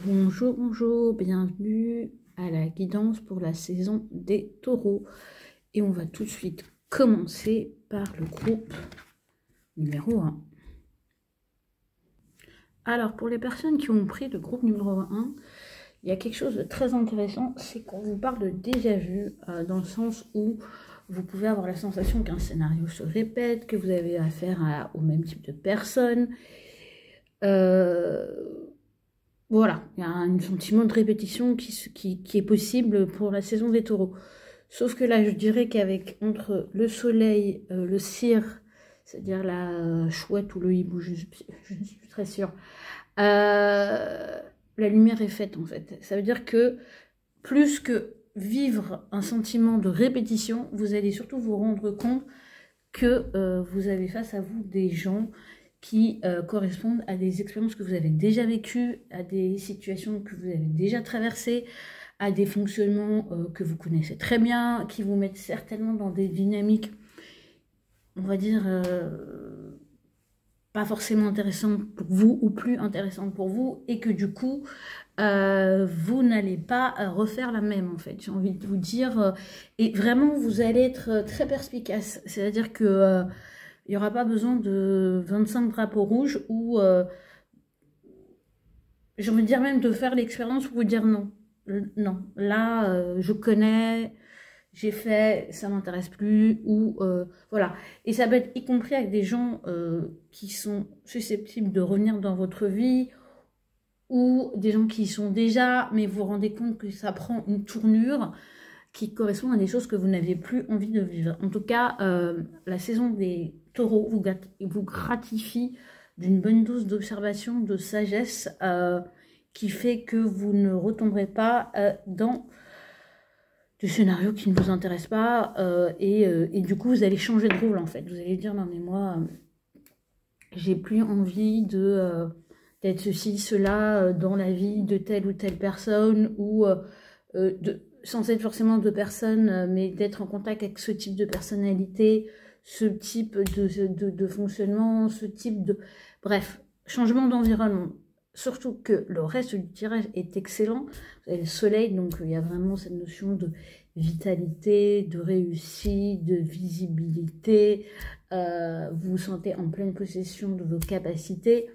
Bonjour, bonjour, bienvenue à la guidance pour la saison des taureaux. Et on va tout de suite commencer par le groupe numéro 1. Alors, pour les personnes qui ont pris le groupe numéro 1, il y a quelque chose de très intéressant, c'est qu'on vous parle de déjà-vu, dans le sens où vous pouvez avoir la sensation qu'un scénario se répète, que vous avez affaire au même type de personnes. Voilà, il y a un sentiment de répétition qui est possible pour la saison des taureaux. Sauf que là, je dirais qu'avec entre le soleil, le cire, c'est-à-dire la chouette ou le hibou, je ne suis plus très sûre, la lumière est faite en fait. Ça veut dire que plus que vivre un sentiment de répétition, vous allez surtout vous rendre compte que vous avez face à vous des gens qui correspondent à des expériences que vous avez déjà vécues, à des situations que vous avez déjà traversées, à des fonctionnements que vous connaissez très bien, qui vous mettent certainement dans des dynamiques, on va dire, pas forcément intéressantes pour vous ou plus intéressantes pour vous, et que du coup, vous n'allez pas refaire la même en fait, j'ai envie de vous dire, et vraiment vous allez être très perspicace, c'est-à-dire que il n'y aura pas besoin de 25 drapeaux rouges ou j'ai envie de dire même de faire l'expérience pour vous dire non. Non, là, je connais, j'ai fait, ça m'intéresse plus, ou voilà. Et ça peut être y compris avec des gens qui sont susceptibles de revenir dans votre vie, ou des gens qui y sont déjà, mais vous vous rendez compte que ça prend une tournure qui correspond à des choses que vous n'aviez plus envie de vivre. En tout cas, la saison des taureaux vous gratifie d'une bonne dose d'observation, de sagesse, qui fait que vous ne retomberez pas dans des scénarios qui ne vous intéressent pas, et du coup, vous allez changer de rôle, en fait. Vous allez dire, non mais moi, j'ai plus envie d'être ceci, cela, dans la vie de telle ou telle personne, ou sans être forcément de personne, mais d'être en contact avec ce type de personnalité, ce type de fonctionnement, ce type de... Bref, changement d'environnement. Surtout que le reste du tirage est excellent. Vous avez le soleil, donc il y a vraiment cette notion de vitalité, de réussite, de visibilité. Vous vous sentez en pleine possession de vos capacités.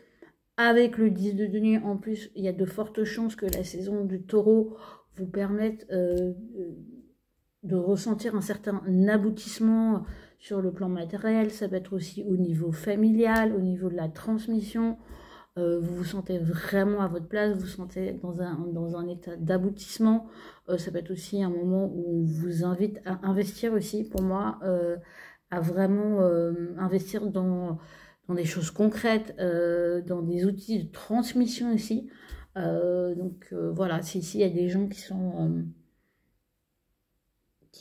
Avec le 10 de denier, en plus, il y a de fortes chances que la saison du taureau vous permette de ressentir un certain aboutissement sur le plan matériel. Ça peut être aussi au niveau familial, au niveau de la transmission. Vous vous sentez vraiment à votre place, vous vous sentez dans un état d'aboutissement. Ça peut être aussi un moment où on vous invite à investir aussi, pour moi, à vraiment investir dans des choses concrètes, dans des outils de transmission aussi. Voilà, s'il y a des gens qui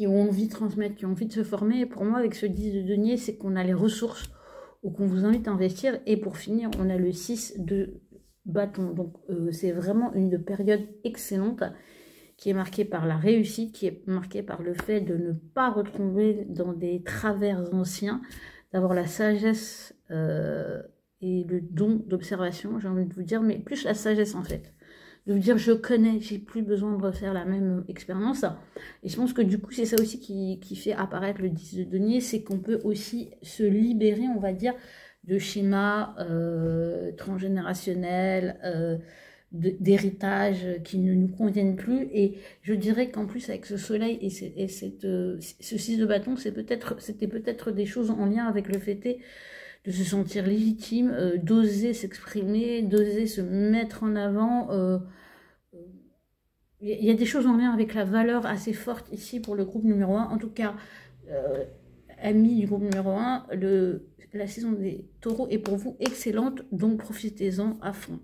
ont envie de transmettre, qui ont envie de se former, pour moi, avec ce 10 de denier, c'est qu'on a les ressources ou qu'on vous invite à investir. Et pour finir, on a le 6 de bâton. Donc, c'est vraiment une période excellente qui est marquée par la réussite, qui est marquée par le fait de ne pas retomber dans des travers anciens, d'avoir la sagesse et le don d'observation, j'ai envie de vous dire, mais plus la sagesse en fait. De vous dire, je connais, j'ai plus besoin de refaire la même expérience. Et je pense que du coup, c'est ça aussi qui fait apparaître le 10 de denier, c'est qu'on peut aussi se libérer, on va dire, de schémas transgénérationnels, d'héritage qui ne nous conviennent plus. Et je dirais qu'en plus, avec ce soleil et ce 6 de bâton, c'était peut-être des choses en lien avec le fait de se sentir légitime, d'oser s'exprimer, d'oser se mettre en avant. Il y a des choses en lien avec la valeur assez forte ici pour le groupe numéro 1. En tout cas, amis du groupe numéro 1, la saison des taureaux est pour vous excellente, donc profitez-en à fond.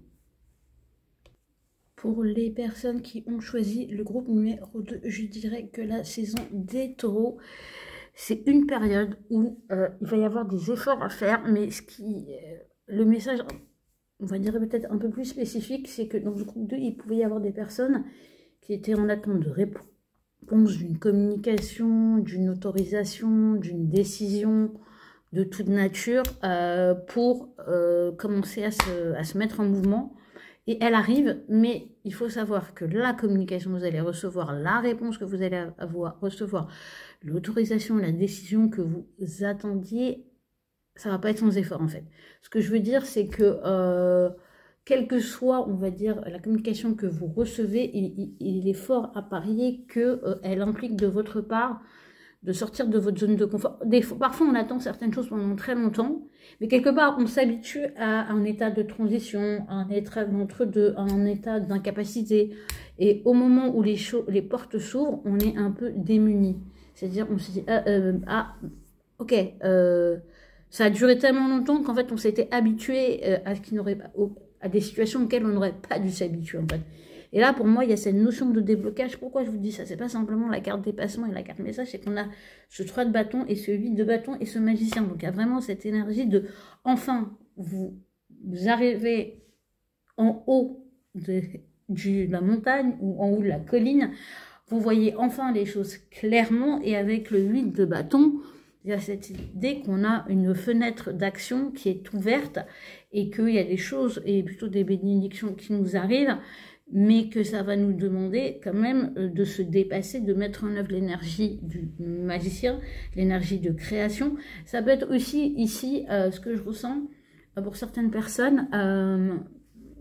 Pour les personnes qui ont choisi le groupe numéro 2, je dirais que la saison des taureaux, c'est une période où il va y avoir des efforts à faire, mais le message, on va dire peut-être un peu plus spécifique, c'est que dans le groupe 2, il pouvait y avoir des personnes qui étaient en attente de réponse, d'une communication, d'une autorisation, d'une décision de toute nature pour commencer à se mettre en mouvement. Et elle arrive, mais il faut savoir que la communication que vous allez recevoir, la réponse que vous allez recevoir, l'autorisation, la décision que vous attendiez, ça va pas être sans effort en fait. Ce que je veux dire, c'est que quelle que soit, on va dire, la communication que vous recevez, il est fort à parier qu'elle implique de votre part de sortir de votre zone de confort. Parfois, on attend certaines choses pendant très longtemps, mais quelque part, on s'habitue à un état de transition, à un état d'entre-deux, à un état d'incapacité. Et au moment où les portes s'ouvrent, on est un peu démuni. C'est-à-dire, on se dit, ok, ça a duré tellement longtemps qu'en fait, on s'était habitué à des situations auxquelles on n'aurait pas dû s'habituer, en fait. Et là, pour moi, il y a cette notion de déblocage. Pourquoi je vous dis ça? C'est pas simplement la carte dépassement et la carte message, c'est qu'on a ce 3 de bâton et ce 8 de bâton et ce magicien. Donc, il y a vraiment cette énergie de, enfin, vous arrivez en haut de la montagne ou en haut de la colline, vous voyez enfin les choses clairement, et avec le 8 de bâton, il y a cette idée qu'on a une fenêtre d'action qui est ouverte et qu'il y a des choses, et plutôt des bénédictions qui nous arrivent, mais que ça va nous demander quand même de se dépasser, de mettre en œuvre l'énergie du magicien, l'énergie de création. Ça peut être aussi ici, ce que je ressens pour certaines personnes,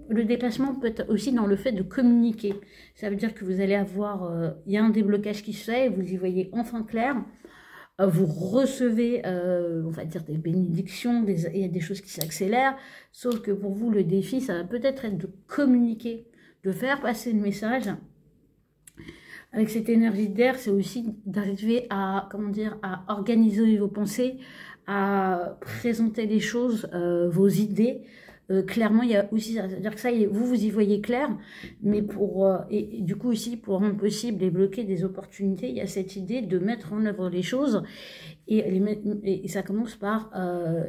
le dépassement peut être aussi dans le fait de communiquer. Ça veut dire que vous allez avoir, il y a un déblocage qui se fait, vous y voyez enfin clair, vous recevez, on va dire, des bénédictions, il y a des choses qui s'accélèrent, sauf que pour vous, le défi, ça va peut-être être de communiquer, de faire passer le message. Avec cette énergie d'air, c'est aussi d'arriver à, comment dire, à organiser vos pensées, à présenter les choses, vos idées. Clairement, il y a aussi ça, c'est-à-dire que ça, vous y voyez clair, mais et du coup aussi, pour rendre possible et bloquer des opportunités, il y a cette idée de mettre en œuvre les choses, et ça commence par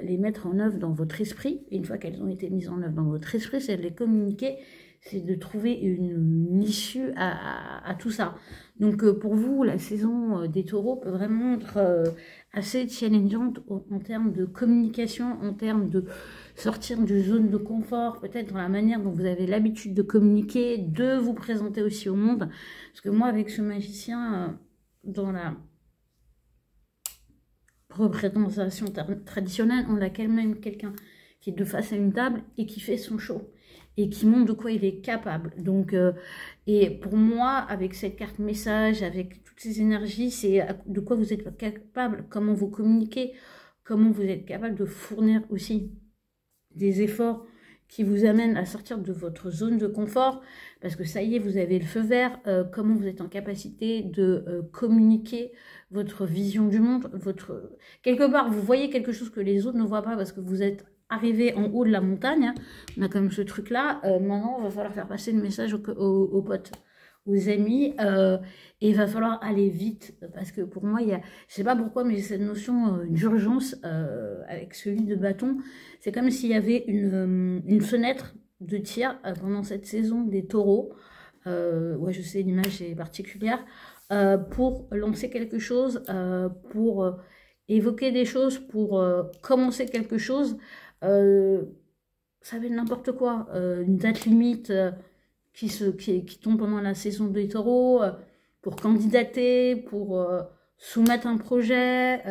les mettre en œuvre dans votre esprit. Et une fois qu'elles ont été mises en œuvre dans votre esprit, c'est de les communiquer, c'est de trouver une issue à tout ça. Donc pour vous, la saison des taureaux peut vraiment être assez challengeante en termes de communication, en termes de sortir du zone de confort, peut-être dans la manière dont vous avez l'habitude de communiquer, de vous présenter aussi au monde. Parce que moi, avec ce magicien, dans la représentation traditionnelle, on a quand même quelqu'un qui est de face à une table et qui fait son show et qui montre de quoi il est capable. Donc, et pour moi, avec cette carte message, avec toutes ces énergies, c'est de quoi vous êtes capable, comment vous communiquez, comment vous êtes capable de fournir aussi des efforts qui vous amènent à sortir de votre zone de confort, parce que ça y est, vous avez le feu vert, comment vous êtes en capacité de communiquer votre vision du monde, quelque part, vous voyez quelque chose que les autres ne voient pas, parce que vous êtes arrivé en haut de la montagne, hein. On a quand même ce truc-là, maintenant, il va falloir faire passer le message aux potes, aux amis, et il va falloir aller vite, parce que pour moi, je sais pas pourquoi, mais j'ai cette notion d'urgence avec celui de bâton. C'est comme s'il y avait une fenêtre de tir pendant cette saison des taureaux. Ouais, je sais, l'image est particulière, pour lancer quelque chose, pour évoquer des choses, pour commencer quelque chose. Ça va être n'importe quoi, une date limite qui tombe pendant la saison des taureaux, pour candidater, pour soumettre un projet,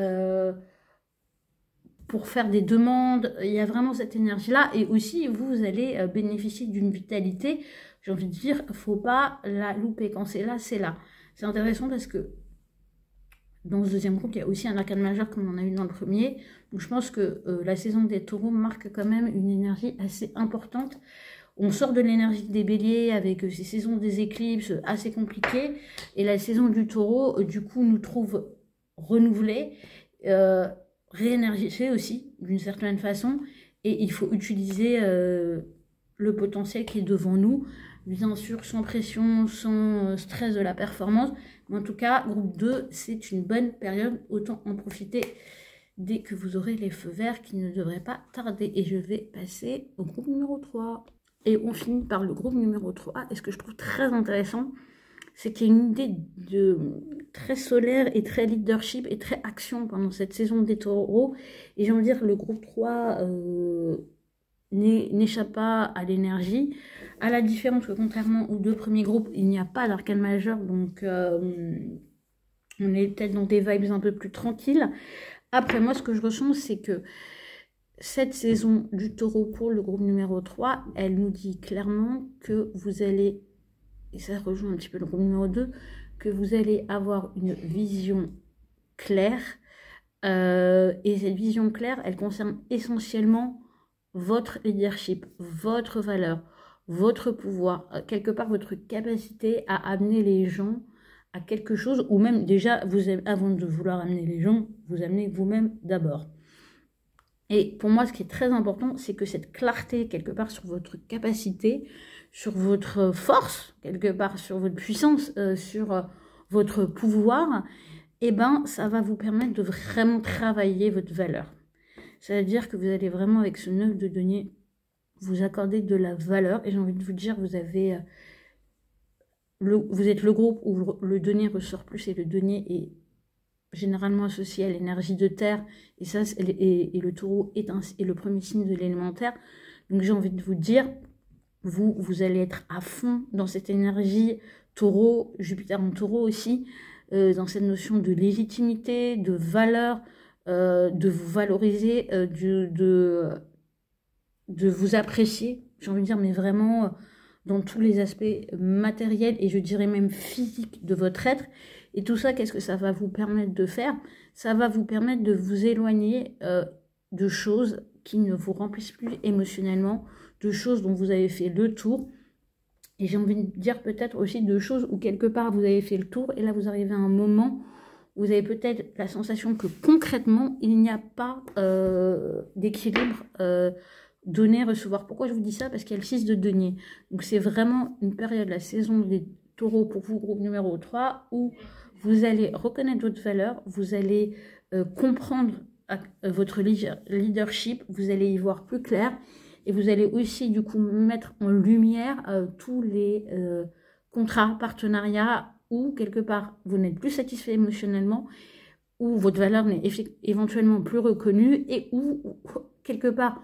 pour faire des demandes. Il y a vraiment cette énergie-là, et aussi vous allez bénéficier d'une vitalité, j'ai envie de dire, faut pas la louper, quand c'est là, c'est là. C'est intéressant parce que dans ce deuxième groupe, il y a aussi un arcane majeur comme on a eu dans le premier. Donc je pense que la saison des taureaux marque quand même une énergie assez importante. On sort de l'énergie des béliers avec ces saisons des éclipses assez compliquées. Et la saison du taureau, du coup, nous trouve renouvelés, réénergisés aussi, d'une certaine façon. Et il faut utiliser le potentiel qui est devant nous. Bien sûr, sans pression, sans stress de la performance. Mais en tout cas, groupe 2, c'est une bonne période. Autant en profiter dès que vous aurez les feux verts qui ne devraient pas tarder. Et je vais passer au groupe numéro 3. Et on finit par le groupe numéro 3. Et ce que je trouve très intéressant, c'est qu'il y a une idée très solaire et très leadership et très action pendant cette saison des taureaux. Et j'ai envie de dire, le groupe 3... n'échappe pas à l'énergie, à la différence que contrairement aux 2 premiers groupes, il n'y a pas d'arcane majeur, donc on est peut-être dans des vibes un peu plus tranquilles. Après, moi, ce que je ressens, c'est que cette saison du Taureau pour le groupe numéro 3, elle nous dit clairement que vous allez, et ça rejoint un petit peu le groupe numéro 2, que vous allez avoir une vision claire. Et cette vision claire, elle concerne essentiellement votre leadership, votre valeur, votre pouvoir, quelque part votre capacité à amener les gens à quelque chose, ou même déjà, avant de vouloir amener les gens, vous amenez vous-même d'abord. Et pour moi, ce qui est très important, c'est que cette clarté, quelque part, sur votre capacité, sur votre force, quelque part, sur votre puissance, sur votre pouvoir, eh ben, ça va vous permettre de vraiment travailler votre valeur. C'est-à-dire que vous allez vraiment, avec ce 9 de denier, vous accorder de la valeur. Et j'ai envie de vous dire, vous avez... vous êtes le groupe où le denier ressort plus, et le denier est généralement associé à l'énergie de terre, et ça, et le taureau est le premier signe de l'élémentaire. Donc j'ai envie de vous dire, vous allez être à fond dans cette énergie taureau, Jupiter en taureau aussi, dans cette notion de légitimité, de valeur, de vous valoriser, de vous apprécier, j'ai envie de dire, mais vraiment dans tous les aspects matériels et je dirais même physiques de votre être. Et tout ça, qu'est-ce que ça va vous permettre de faire? Ça va vous permettre de vous éloigner de choses qui ne vous remplissent plus émotionnellement, de choses dont vous avez fait le tour. Et j'ai envie de dire peut-être aussi de choses où quelque part vous avez fait le tour et là vous arrivez à un moment où vous avez peut-être la sensation que concrètement il n'y a pas d'équilibre donner-recevoir. Pourquoi je vous dis ça? Parce qu'il y a le 6 de denier. Donc c'est vraiment une période, la saison des taureaux pour vous, groupe numéro 3, où vous allez reconnaître votre valeur, vous allez comprendre votre leadership, vous allez y voir plus clair. Et vous allez aussi, du coup, mettre en lumière tous les contrats, partenariats où, quelque part, vous n'êtes plus satisfait émotionnellement, où votre valeur n'est éventuellement plus reconnue et où, quelque part,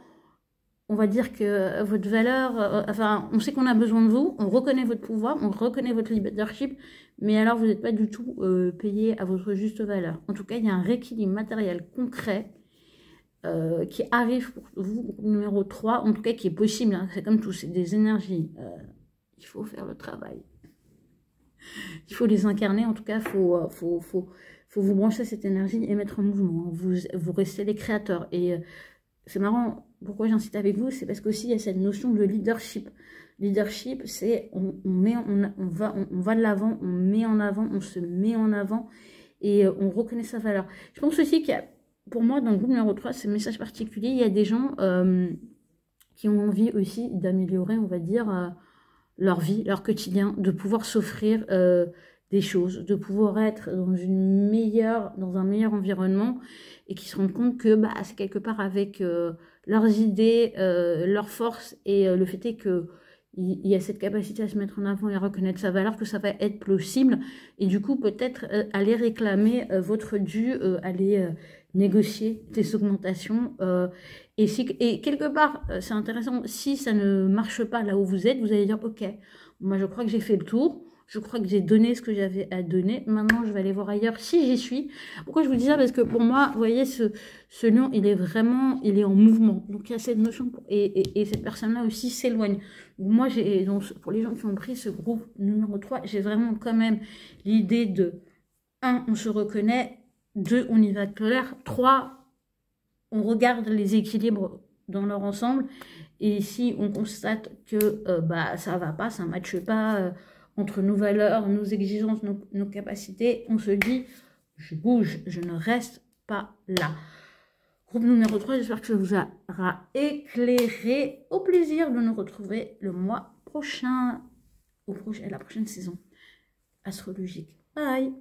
on va dire que votre valeur, enfin, on sait qu'on a besoin de vous, on reconnaît votre pouvoir, on reconnaît votre leadership, mais alors vous n'êtes pas du tout payé à votre juste valeur. En tout cas, il y a un rééquilibre matériel concret qui arrive pour vous, numéro 3, en tout cas qui est possible, hein. C'est comme tout, c'est des énergies, il faut faire le travail, il faut les incarner, en tout cas, faut vous brancher cette énergie et mettre en mouvement, vous restez les créateurs, et c'est marrant, pourquoi j'incite avec vous, c'est parce qu'aussi il y a cette notion de leadership. Leadership, c'est on va de l'avant, on met en avant, on se met en avant, et on reconnaît sa valeur. Je pense aussi qu'il y a, pour moi, dans le groupe numéro 3, c'est un message particulier. Il y a des gens qui ont envie aussi d'améliorer, on va dire, leur vie, leur quotidien, de pouvoir s'offrir des choses, de pouvoir être dans un meilleur environnement et qui se rendent compte que bah, c'est quelque part avec leurs idées, leurs forces et le fait est que il y a cette capacité à se mettre en avant et à reconnaître sa valeur, que ça va être possible. Et du coup, peut-être aller réclamer votre dû, aller négocier des augmentations. Et quelque part, c'est intéressant, si ça ne marche pas là où vous êtes, vous allez dire, ok, moi je crois que j'ai fait le tour. Je crois que j'ai donné ce que j'avais à donner. Maintenant, je vais aller voir ailleurs si j'y suis. Pourquoi je vous dis ça? Parce que pour moi, vous voyez, ce lion, il est en mouvement. Donc, il y a cette notion, et cette personne-là aussi s'éloigne. Moi, pour les gens qui ont pris ce groupe numéro 3, j'ai vraiment quand même l'idée de 1, on se reconnaît, 2, on y va clair, 3, on regarde les équilibres dans leur ensemble. Et si on constate que bah, ça va pas, ça ne matche pas entre nos valeurs, nos exigences, nos capacités, on se dit, je bouge, je ne reste pas là. Groupe numéro 3, j'espère que ça vous aura éclairé. Au plaisir de nous retrouver le mois prochain, la prochaine saison astrologique. Bye!